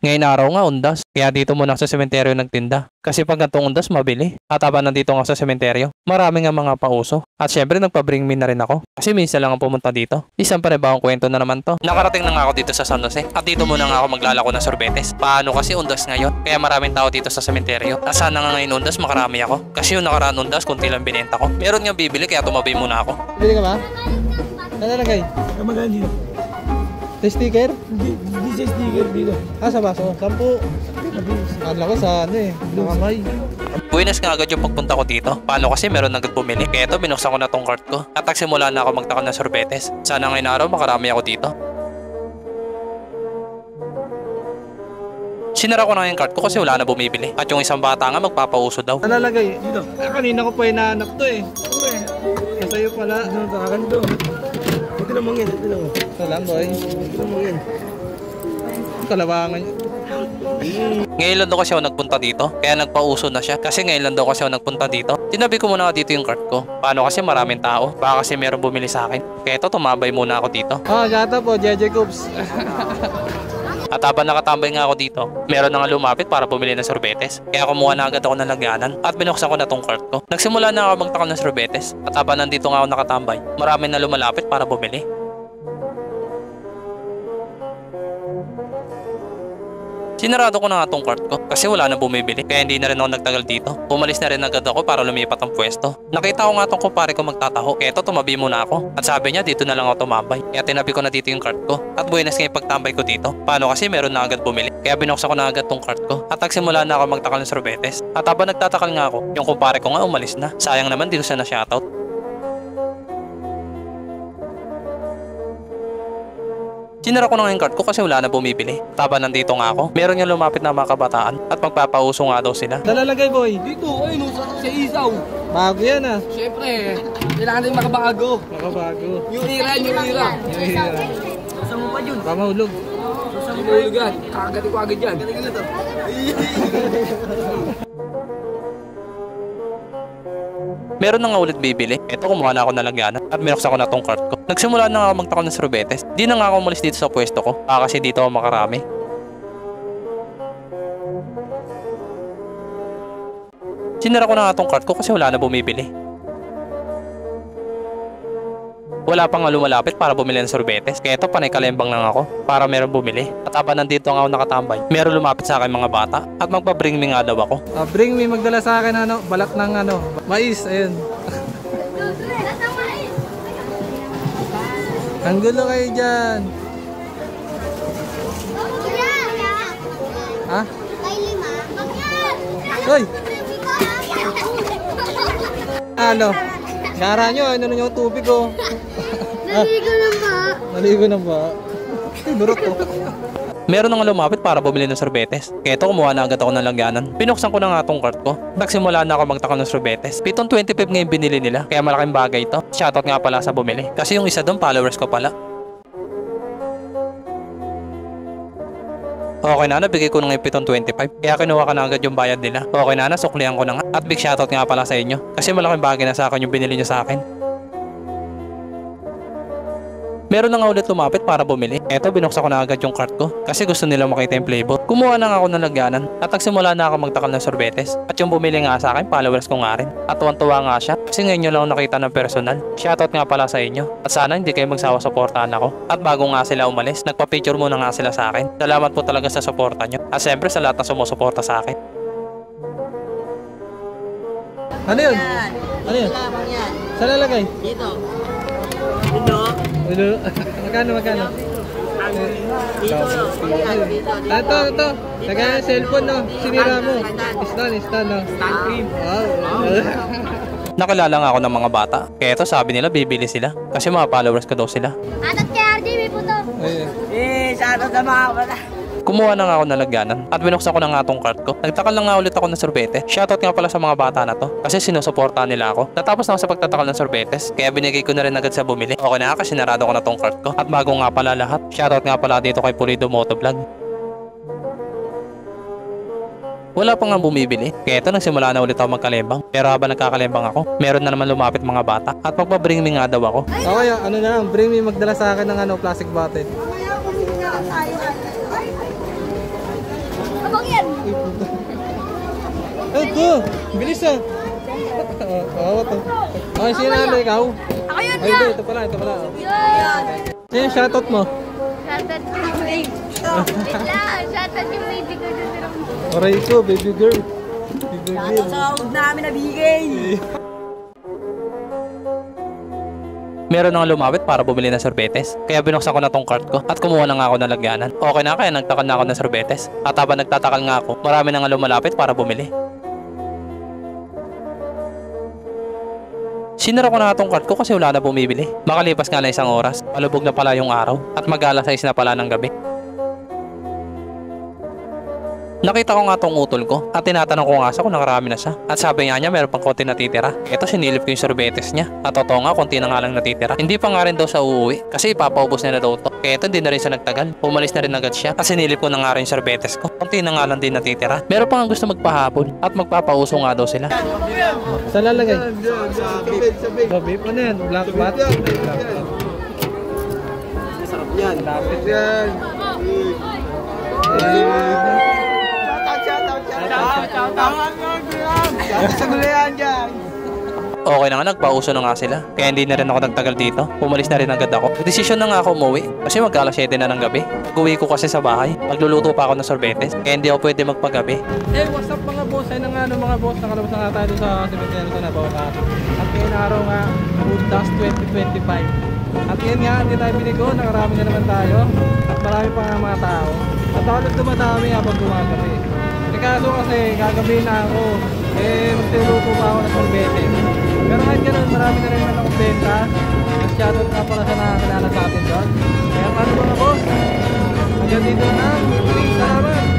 Ngayon araw nga undas, kaya dito muna sa sementeryo nagtinda. Kasi pag gantong undas mabili. At habang nandito nga sa sementeryo, marami nga mga pauso. At syempre nagpa-bring me na rin ako. Kasi minsan lang ang pumunta dito. Isang panibagong kwento na naman to. Nakarating na nga ako dito sa San Jose. At dito muna nga ako maglalako ng sorbetes. Paano kasi undas ngayon? Kaya maraming tao dito sa sementeryo. At sana nga ngayon undas makarami ako. Kasi yung nakaraan undas, kunti lang binenta ko. Meron nga bibili kaya tumabi muna ako. Bili ka ba? Ano lagay? Magkano dito? Sa sticker? Hindi sa sticker dito. Sa baso. 10. Kala ko sa ano eh. Kamay. Buenas nga agad yung pagpunta ko dito. Paano kasi meron agad bumili. Kaya ito binuksan ko na tong cart ko. At nagsimula na ako magtakal ng sorbetes. Sana ngayon araw makarami ako dito. Sinara ko na yung cart ko kasi wala na bumibili. At yung isang bata nga magpapauso daw. Nalalagay. Dito. Kanina ko pa hinahanap to eh. Sa'yo pala. Ano ka ganito? Ito naman yan. Ito naman. Ito lang boy. Ito naman yan. Kalabangan. Ngayon lang daw kasi ako nagpunta dito. Kaya nagpauso na siya. Kasi ngayon lang daw kasi ako nagpunta dito. Tinabi ko muna dito yung cart ko. Paano kasi maraming tao. Baka kasi meron bumili sa akin. Kaya ito tumabay muna ako dito. Gata po. JJ Coops. At habang nakatambay nga ako dito, meron na nga lumapit para bumili ng sorbetes. Kaya kumuha na agad ako ng lagyanan at binuksan ko na tong cart ko. Nagsimula na ako magtakal ng sorbetes at habang nandito nga ako nakatambay, marami na lumalapit para bumili. Sinarado ko na nga tong cart ko kasi wala na bumibili kaya hindi na rin ako nagtagal dito. Umalis na rin agad ako para lumipat ang pwesto. Nakita ko nga tong kumpare ko magtataho kaya ito tumabi muna ako. At sabi niya dito na lang ako tumambay. Kaya tinabi ko na dito yung cart ko. At buenas nga yung pagtambay ko dito. Paano kasi meron na agad bumili. Kaya binuksan ko na agad tong cart ko. At nagsimula na ako magtakal ng sorbetes. At habang nagtatakal nga ako, yung kumpare ko nga umalis na. Sayang naman dito siya na shoutout. Sinara ko na yung cart ko kasi wala na bumibili. Taba nandito nga ako. Meron yung lumapit na mga kabataan at magpapauso nga daw sila. Nalalagay boy. Dito, ayun, sa isaw. Bago yan ah. Siyempre, kailangan din makabago. Makabago. Yung ira, yung ira. Saan mo pa yun? Pamahulog. Saan mo pa yun? Kakagati ko agad yan. Meron na nga ulit bibili. Ito kumuha na ako ng lagyanan at binuksan ko na tong cart ko. Nagsimula na nga ako magtakal ng sorbetes. Di na nga ako umalis dito sa pwesto ko. Kasi dito ako makarami. Sinara ko na nga tong cart ko kasi wala na bumibili. Wala pang nga lumalapit para bumili ng sorbetes. Kaya ito panay kalembang lang ako para meron bumili. At habang nandito nga ako nakatambay, meron lumapit sa akin mga bata at magpa-bring me nga daw ako. Bring me magdala sa akin balat ng mais. Ayun. Ang gulo kayo dyan. Ha? Hoy! Ano? Gara nyo, ano nyo tubig oh. Naligo ng ba? Naligo ng ba? Durot oh. Meron na nga lumapit para bumili ng sorbetes. Kaya ito kumuha na agad ako ng lagyanan. Pinuksan ko na nga tong cart ko. Nagsimula na ako magtakal ng sorbetes. 7.25 nga yung binili nila. Kaya malaking bagay ito. Shoutout nga pala sa bumili. Kasi yung isa doon followers ko pala. Okay na, nabigay ko na nga yung 7.25. Kaya kinuha ka na agad yung bayad nila. Okay na, suklihan ko na nga. At big shoutout nga pala sa inyo. Kasi malaking bagay na sa akin yung binili nyo sa akin. Meron na nga ulit lumapit para bumili. Eto, binuksan ko na agad yung cart ko. Kasi gusto nila makita yung playbook. Kumuha na nga ako ng lagyanan. At nagsimula na ako magtakal ng sorbetes. At yung bumili nga sa akin, followers ko nga rin. At tuwan-tuwa nga siya. Kasi ngayon nyo lang nakita ng personal. Shoutout nga pala sa inyo. At sana hindi kayo magsawa-suportahan ako. At bago nga sila umalis, nagpa-picture muna nga sila sa akin. Salamat po talaga sa suporta nyo. At siyempre sa lahat na sumusuporta sa akin. Ano yun? Ano yun? Saan lalagay? Dito. Ulo. Magkano? Dito. Ito. Lagay ang cellphone no. Sinira mo. Stand no. Stand cream. Wow. Nakilala nga ako ng mga bata. Kaya ito sabi nila bibili sila. Kasi mga followers ko daw sila. Atat kay RJ, may puto. Shoutout sa mga bata. Kumuha na nga ako ng lagyanan at binuksan ko na nga tong cart ko. Nagtakal na nga ulit ako ng sorbete. Shoutout nga pala sa mga bata na to kasi sinusuportahan nila ako. Natapos na ako sa pagtatakal ng sorbetes kaya binigay ko na rin agad sa bumili. Okay na kasi narado ko na tong cart ko. At bago nga pala lahat, shoutout nga pala dito kay Pulido Motovlog. Wala pa nga bumibili. Kaya ito nagsimula na ulit ako magkalembang. Pero habang nagkakalembang ako, meron na naman lumapit mga bata. At magpa-bring me nga daw ako. Okay, ano na lang, bring me magdala sa akin ng plastic bottle. Abang yan. Ito! Bilis ah! Oo, ito. Okay, sino na ikaw? Ako yun Ay, nga. ito pala. Yan. Sino yung shoutout mo? Shoutout yung baby. Wait lang. Shoutout yung baby ko. Aray ko, baby girl. Baby girl. Sa huwag namin nabigay. Meron nang lumapit para bumili ng sorbetes. Kaya binuksan ko na tong cart ko at kumuha na nga ako ng lagyanan. Okay na kaya nagtakal na ako ng sorbetes. At habang nagtatakal nga ako, marami na nga lumalapit para bumili. Sinara ko na nga tong cart ko kasi wala na bumibili. Makalipas nga na isang oras, palubog na pala yung araw at mag-alas 6 na pala ng gabi. Nakita ko nga tong utol ko at tinatanong ko nga sa kung nakarami na siya. At sabi nga niya meron pang konti natitira. Ito sinilip ko yung sorbetes niya. At totoo nga konti na nga lang natitira. Hindi pa nga rin daw siya uuwi kasi ipapaubos na daw to. Kaya ito hindi na rin siya nagtagal. Umalis na rin agad siya at sinilip ko na nga rin yung sorbetes ko. Konti na nga lang din natitira. Meron pa nga gusto magpahabol at magpapauso nga daw sila. Saan lalagay? Sa vape. Ano yan? Black bat? Sarap yan. Lapit yan. Sa gulayan dyan. Okay na nga, nagpauso na nga sila. Kaya hindi na rin ako nagtagal dito. Umalis na rin agad ako. Desisyon na nga ako umuwi. Kasi mag-alas 7 na ng gabi. Uwi ko kasi sa bahay. Magluluto pa ako ng sorbetes. Kaya hindi ako pwede magpagabi. What's up mga boss? Ay na nga mga boss. Nakalabas na nga tayo sa cemetery sa Nabawatan. At ngayon araw nga, Road Dust 2025. At ngayon nga, hindi tayo binigo. Nakarami na naman tayo. At marami pa nga mga tao. At halos dumadami habang gumagabi. Kaso kasi gagabi na ako. Magtiluto pa ako ng sorbetes. Pero kahit ganun, marami na rin naman akong benta. Shoutout nga pala sa nakakilala sa atin doon. Kaya paano mga boss? Hanggang dito na. Salamat!